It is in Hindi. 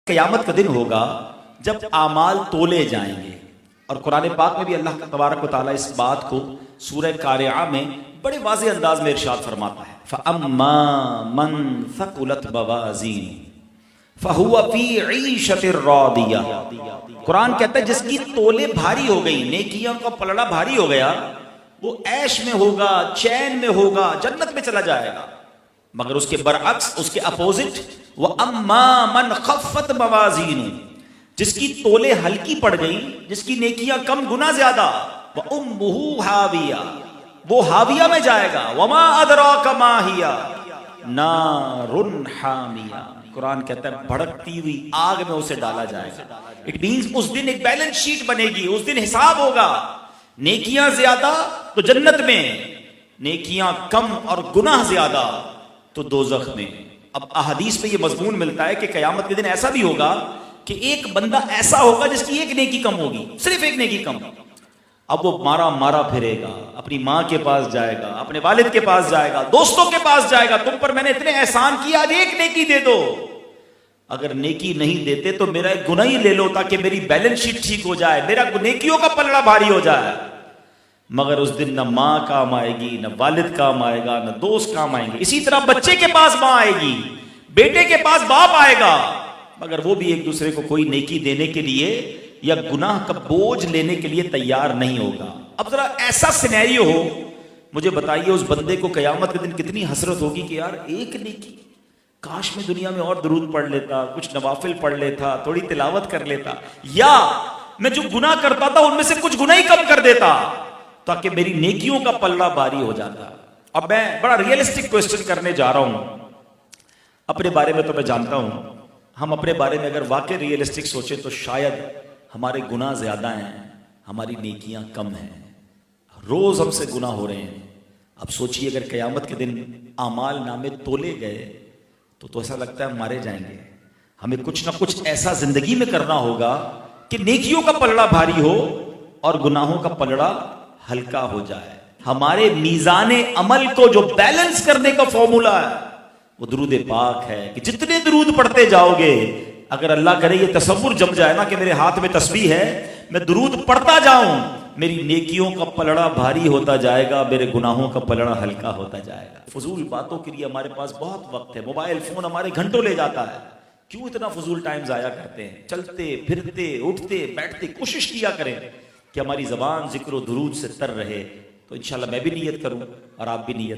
क़यामत का दिन होगा जब आमाल तोले जाएंगे। और कुरान पाक में भी अल्लाह तबारक व तआला इस बात को सूरह कारिआ में बड़े वाज़ेह अंदाज में इरशाद फरमाता है, फ़अम्मा मन सक़ुलत मवाज़ीनुहु फ़हुवा फ़ी ईशतिर रादिया। कुरान कहता है जिसकी तोले भारी हो गई, नेकियों का पलड़ा भारी हो गया, वो ऐश में होगा, चैन में होगा, जन्नत में चला जाएगा। मगर उसके बरअक्स, उसके अपोजिट, वह अम्मा मन खफ़्फ़त मवाज़ीनुहु, जिसकी तोले हल्की पड़ गई, जिसकी नेकियां कम गुना ज्यादा, वह उम्मुहु हाविया, वो हाविया में जाएगा। वमा अदराका मा हिया नारुन हामिया। कुरान कहता है भड़कती हुई आग में उसे डाला जाएगा। इट मींस उस दिन एक बैलेंस शीट बनेगी, उस दिन हिसाब होगा। नेकियां ज्यादा तो जन्नत में, नेकियां कम और गुनाह ज्यादा तो दोज़ख में। अब अहदीस में यह मजमून मिलता है कि क़यामत के दिन ऐसा भी होगा कि एक बंदा ऐसा होगा जिसकी एक नेकी कम होगी, सिर्फ एक नेकी कम। अब वो मारा मारा फिरेगा, अपनी माँ के पास जाएगा, अपने वालिद के पास जाएगा, दोस्तों के पास जाएगा, तुम पर मैंने इतने एहसान किया, आज एक नेकी दे दो। अगर नेकी नहीं देते तो मेरा एक गुनाह ही ले लो ताकि मेरी बैलेंस शीट ठीक हो जाए, मेरा नेकियों का पलड़ा भारी हो जाए। मगर उस दिन न माँ काम आएगी, न वालिद काम आएगा, न दोस्त काम आएंगे। इसी तरह बच्चे के पास माँ आएगी, बेटे के पास बाप आएगा, मगर वो भी एक दूसरे को कोई नेकी देने के लिए या गुनाह का बोझ लेने के लिए तैयार नहीं होगा। अब जरा ऐसा सिनेरियो हो, मुझे बताइए उस बंदे को क़यामत के दिन कितनी हसरत होगी कि यार एक नेकी, काश मैं दुनिया में और दुरूद पढ़ लेता, कुछ नवाफिल पढ़ लेता, थोड़ी तिलावत कर लेता, या मैं जो गुनाह करता था उनमें से कुछ गुनाह ही कम कर देता ताकि मेरी नेकियों का पल्ला भारी हो जाता। अब मैं बड़ा रियलिस्टिक क्वेश्चन करने जा रहा हूं। अपने बारे में तो मैं जानता हूं, हम अपने बारे में अगर वाकई रियलिस्टिक सोचे तो शायद हमारे गुनाह ज्यादा हैं, हमारी नेकियां कम हैं। रोज हमसे गुनाह हो रहे हैं। अब सोचिए अगर क़यामत के दिन आमाल नामे तोले गए तो ऐसा लगता है मारे जाएंगे। हमें कुछ ना कुछ ऐसा जिंदगी में करना होगा कि नेकियों का पलड़ा भारी हो और गुनाहों का पलड़ा हल्का हो जाए। हमारे मीज़ाने अमल को जो बैलेंस करने का फॉर्मूला है वो दुरूद पाक है कि जितने दुरूद पढ़ते जाओगे, अगर अल्लाह करे ये तसव्वुर जम जाए ना कि मेरे हाथ में तस्बीह है, मैं दुरूद पढ़ता जाऊं, मेरी नेकियों का पलड़ा भारी होता जाएगा, मेरे गुनाहों का पलड़ा हल्का होता जाएगा। फजूल बातों के लिए हमारे पास बहुत वक्त है, मोबाइल फोन हमारे घंटों ले जाता है। क्यों इतना फजूल टाइम जाया करते हैं? चलते फिरते उठते बैठते कोशिश किया करें कि हमारी ज़बान जिक्र दुरूद से तर रहे। तो इंशाल्लाह मैं भी नियत करूं और आप भी नियत